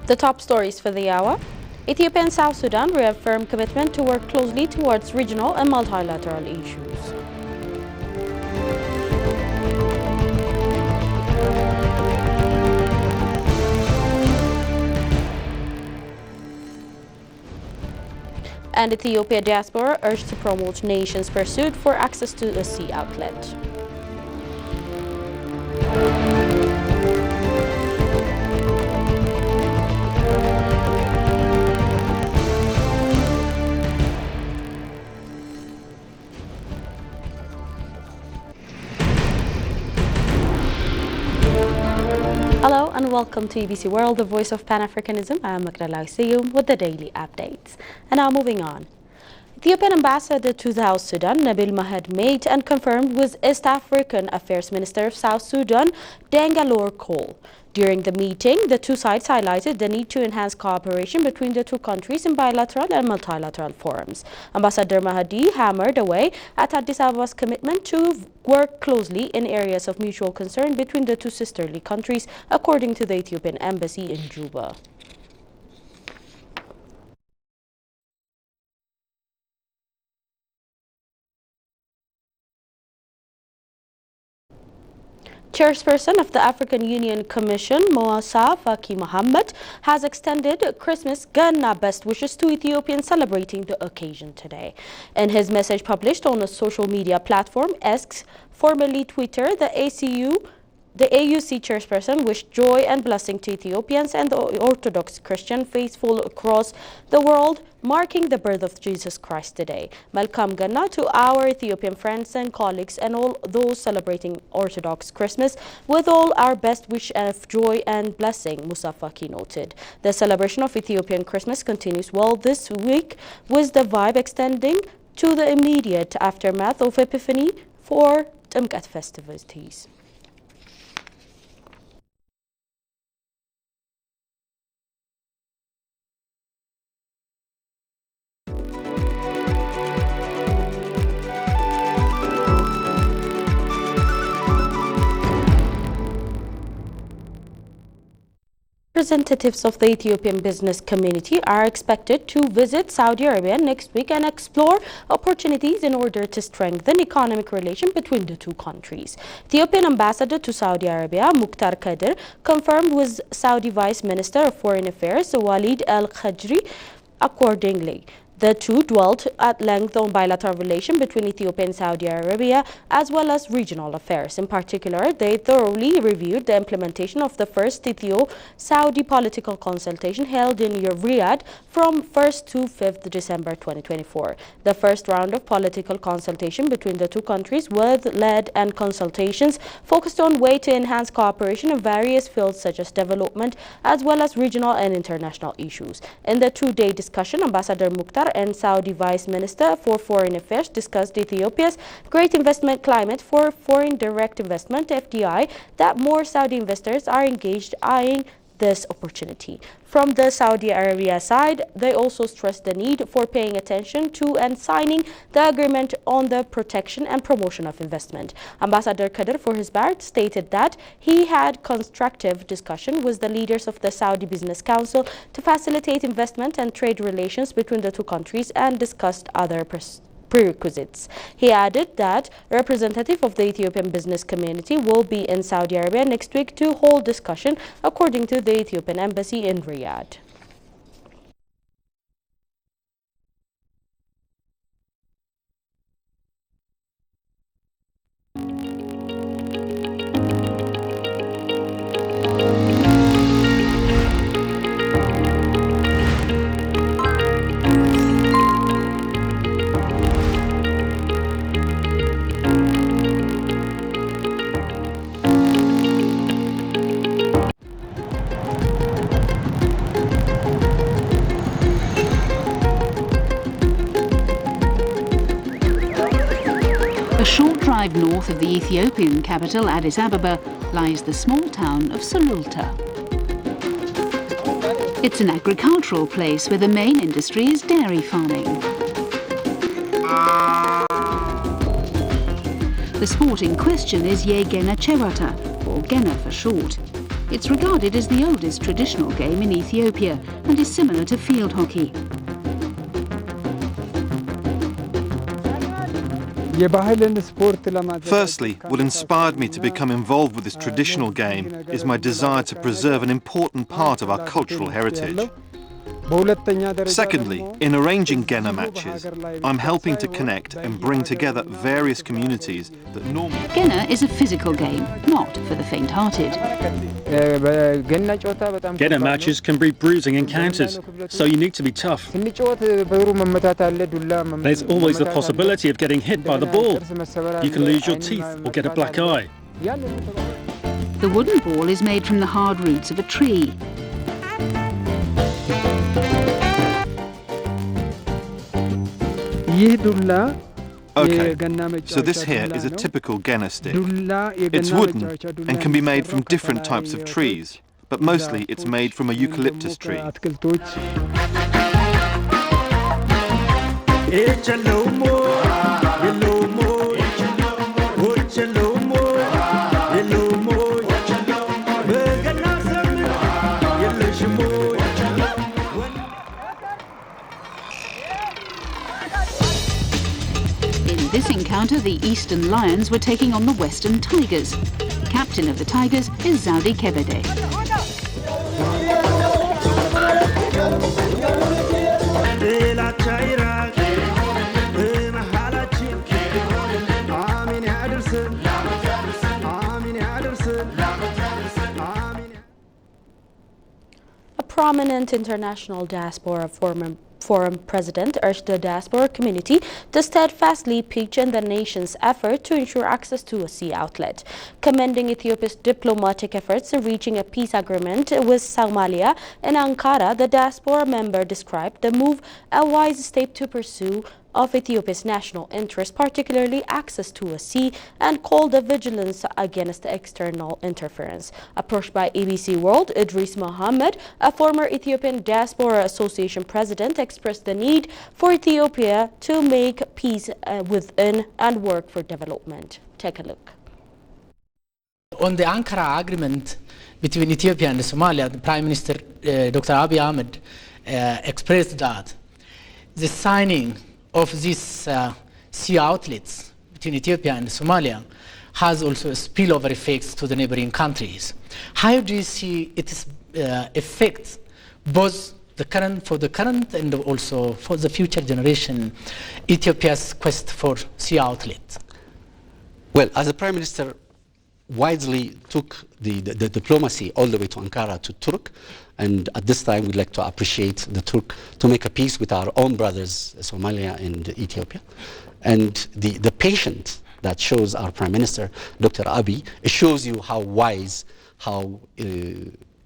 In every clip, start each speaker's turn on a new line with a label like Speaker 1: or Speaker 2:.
Speaker 1: The top stories for the hour. Ethiopia and South Sudan reaffirm commitment to work closely towards regional and multilateral issues. And Ethiopia diaspora urged to promote nations' pursuit for access to a sea outlet. Hello and welcome to EBC World, the voice of Pan-Africanism. I am Magdalena Seyum with the daily updates. And now moving on. Ethiopian ambassador to South Sudan, Nabil Mahed, met and confirmed with East African Affairs Minister of South Sudan, Dangalore Cole. During the meeting, the two sides highlighted the need to enhance cooperation between the two countries in bilateral and multilateral forums. Ambassador Mahdi hammered away at Addis Abeba's commitment to work closely in areas of mutual concern between the two sisterly countries, according to the Ethiopian embassy in Juba. Chairperson of the African Union Commission, Moussa Faki Mohammed, has extended Christmas Ganna best wishes to Ethiopians celebrating the occasion today. In his message published on a social media platform, X, formerly Twitter, the AUC chairperson wished joy and blessing to Ethiopians and the Orthodox Christian faithful across the world, marking the birth of Jesus Christ today. Malkam Ganna to our Ethiopian friends and colleagues and all those celebrating Orthodox Christmas with all our best wish of joy and blessing, Moussa Faki noted. The celebration of Ethiopian Christmas continues well this week, with the vibe extending to the immediate aftermath of Epiphany for Timkat festivities. Representatives of the Ethiopian business community are expected to visit Saudi Arabia next week and explore opportunities in order to strengthen economic relations between the two countries. Ethiopian ambassador to Saudi Arabia, Mukhtar Kadir, confirmed with Saudi Vice Minister of Foreign Affairs, Walid Al-Khajri, accordingly. The two dwelt at length on bilateral relations between Ethiopia and Saudi Arabia, as well as regional affairs. In particular, they thoroughly reviewed the implementation of the first Ethio-Saudi political consultation held in Riyadh from 1st to 5th December 2024. The first round of political consultation between the two countries was led and consultations focused on ways to enhance cooperation in various fields such as development, as well as regional and international issues. In the two-day discussion, Ambassador Mukhtar and Saudi Vice Minister for Foreign Affairs discussed Ethiopia's great investment climate for foreign direct investment (FDI), that more Saudi investors are engaged eyeing this opportunity. From the Saudi Arabia side, they also stressed the need for paying attention to and signing the agreement on the protection and promotion of investment. Ambassador Kadir, for his part, stated that he had constructive discussion with the leaders of the Saudi Business Council to facilitate investment and trade relations between the two countries and discussed other prerequisites. He added that a representative of the Ethiopian business community will be in Saudi Arabia next week to hold discussion, according to the Ethiopian embassy in Riyadh.
Speaker 2: A short drive north of the Ethiopian capital, Addis Ababa, lies the small town of Sululta. It's an agricultural place where the main industry is dairy farming. The sport in question is Yegena Chewata, or Gena for short. It's regarded as the oldest traditional game in Ethiopia and is similar to field hockey.
Speaker 3: Firstly, what inspired me to become involved with this traditional game is my desire to preserve an important part of our cultural heritage. Secondly, in arranging Gena matches, I'm helping to connect and bring together various communities that normally...
Speaker 2: Gena is a physical game, not for the faint-hearted.
Speaker 4: Gena matches can be bruising encounters, so you need to be tough. There's always the possibility of getting hit by the ball. You can lose your teeth or get a black eye.
Speaker 2: The wooden ball is made from the hard roots of a tree.
Speaker 3: Okay, so this here is a typical Gena stick. It's wooden and can be made from different types of trees, but mostly it's made from a eucalyptus tree.
Speaker 2: In this encounter, the Eastern Lions were taking on the Western Tigers. Captain of the Tigers is Zaudi Kebede.
Speaker 1: A prominent international diaspora forum president urged the diaspora community to steadfastly pitch in the nation's effort to ensure access to a sea outlet. Commending Ethiopia's diplomatic efforts in reaching a peace agreement with Somalia in Ankara, the diaspora member described the move a wise step to pursue of Ethiopia's national interest, particularly access to a sea, and called a vigilance against external interference. Approached by ABC World, Idris Mohammed, a former Ethiopian Diaspora Association president, expressed the need for Ethiopia to make peace within and work for development. Take a look.
Speaker 5: On the Ankara agreement between Ethiopia and Somalia, the Prime Minister Dr. Abiy Ahmed expressed that the signing of these sea outlets between Ethiopia and Somalia has also spillover effects to the neighboring countries. How do you see its effects, both for the current and also for the future generation, Ethiopia's quest for sea outlets?
Speaker 6: Well, as the Prime Minister wisely took the diplomacy all the way to Ankara to Turk, and at this time we'd like to appreciate the Turk to make a peace with our own brothers, Somalia and Ethiopia. And the patience that shows our Prime Minister, Dr. Abiy, it shows you how wise, how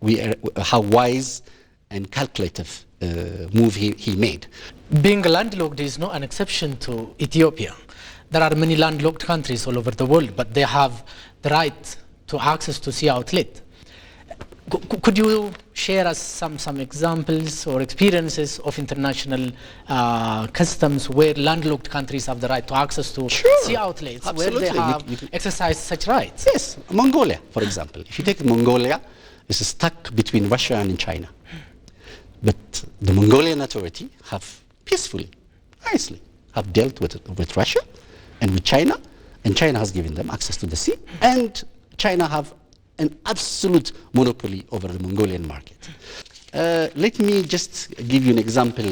Speaker 6: wise and calculative move he made.
Speaker 5: Being landlocked is not an exception to Ethiopia. There are many landlocked countries all over the world, but they have the right to access to sea outlet. Could you share us some examples or experiences of international customs where landlocked countries have the right to access to sea outlets,
Speaker 6: Absolutely.
Speaker 5: where they have exercised such rights?
Speaker 6: Yes, Mongolia, for example. If you take Mongolia, it's stuck between Russia and China. But the Mongolian authority have peacefully, nicely, have dealt with Russia and with China, and China has given them access to the sea, and China have an absolute monopoly over the Mongolian market. Let me just give you an example.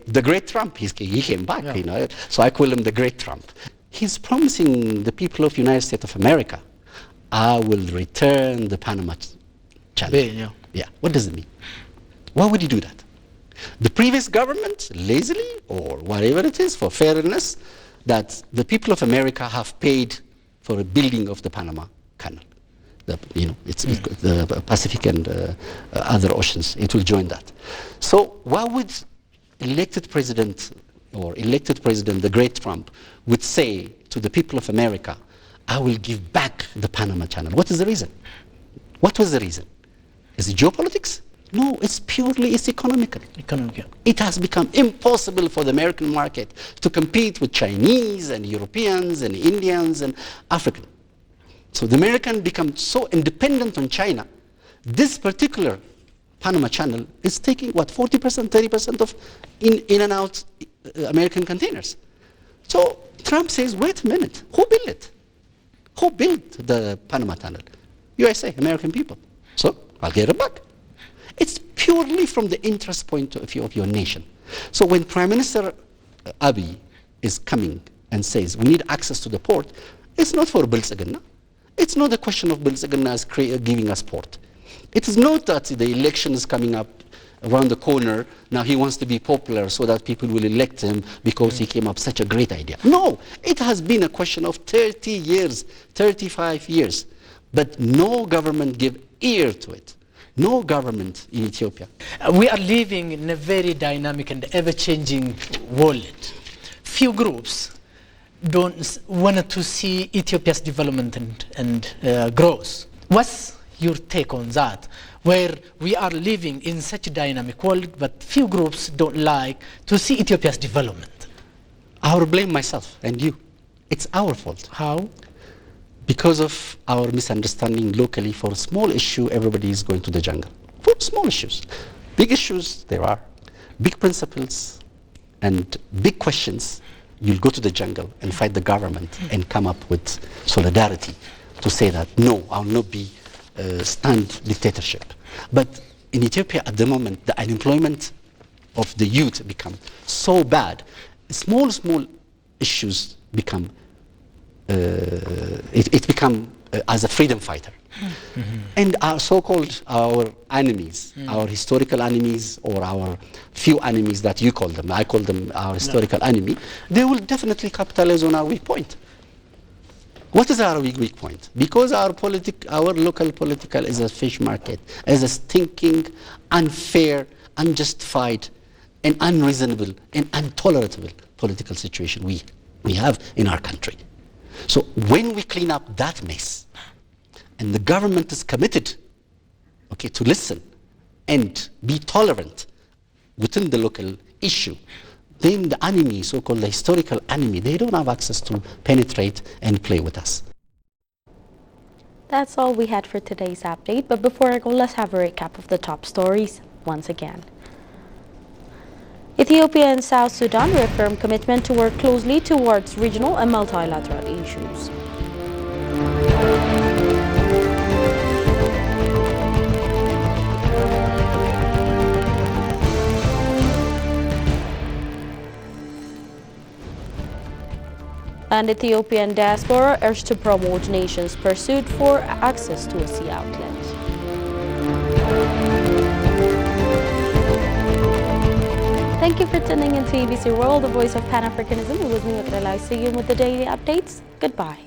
Speaker 6: The great Trump, he came back, you know, so I call him the great Trump. He's promising the people of the United States of America, I will return the Panama Channel. Yeah, what does it mean? Why would he do that? The previous government, lazily, or whatever it is, for fairness, that the people of America have paid for a building of the Panama Canal. It's the Pacific and other oceans. It will join that. So why would elected president, the great Trump, would say to the people of America, I will give back the Panama Channel? What is the reason? What was the reason? Is it geopolitics? No, it's economical.
Speaker 5: Economic, yeah.
Speaker 6: It has become impossible for the American market to compete with Chinese and Europeans and Indians and Africans. So the American become so independent on China this particular Panama Channel is taking, what, 40%, 30% of in and out American containers. So Trump says, wait a minute, who built it? Who built the Panama Tunnel? USA, American people. So I'll get it back. It's purely from the interest point of view of your nation. So when Prime Minister Abiy is coming and says, we need access to the port, it's not for Bilzigana. It's not a question of Bilzigana giving us port. It is not that the election is coming up around the corner, now he wants to be popular so that people will elect him because he came up with such a great idea. No, it has been a question of 30 years, 35 years, but no government gave ear to it. No government in Ethiopia.
Speaker 5: We are living in a very dynamic and ever-changing world. Few groups don't want to see Ethiopia's development and growth. What's your take on that? Where we are living in such a dynamic world, but few groups don't like to see Ethiopia's development.
Speaker 6: I will blame myself and you. It's our fault.
Speaker 5: How?
Speaker 6: Because of our misunderstanding locally. For a small issue, everybody is going to the jungle. For small issues. Big issues, there are. Big principles and big questions, you'll go to the jungle and fight the government and come up with solidarity to say that, no, I'll not be stand dictatorship. But in Ethiopia at the moment, the unemployment of the youth become so bad. Small issues become, it become as a freedom fighter. And our so-called, our enemies, our historical enemies or our few enemies that you call them, I call them our historical enemy, they will definitely capitalize on our weak point. What is our weak point? Because our local political is a fish market, is a stinking, unfair, unjustified, and unreasonable and intolerable political situation we have in our country. So when we clean up that mess, and the government is committed, okay, to listen and be tolerant within the local issue, then the enemy, so-called the historical enemy, they don't have access to penetrate and play with us.
Speaker 1: That's all we had for today's update, but before I go, let's have a recap of the top stories once again. Ethiopia and South Sudan reaffirm commitment to work closely towards regional and multilateral issues. And Ethiopian diaspora urged to promote nations' pursuit for access to a sea outlet. Thank you for tuning in to ABC World, the voice of Pan-Africanism. It was me, Makrela Siyum, with the daily updates. Goodbye.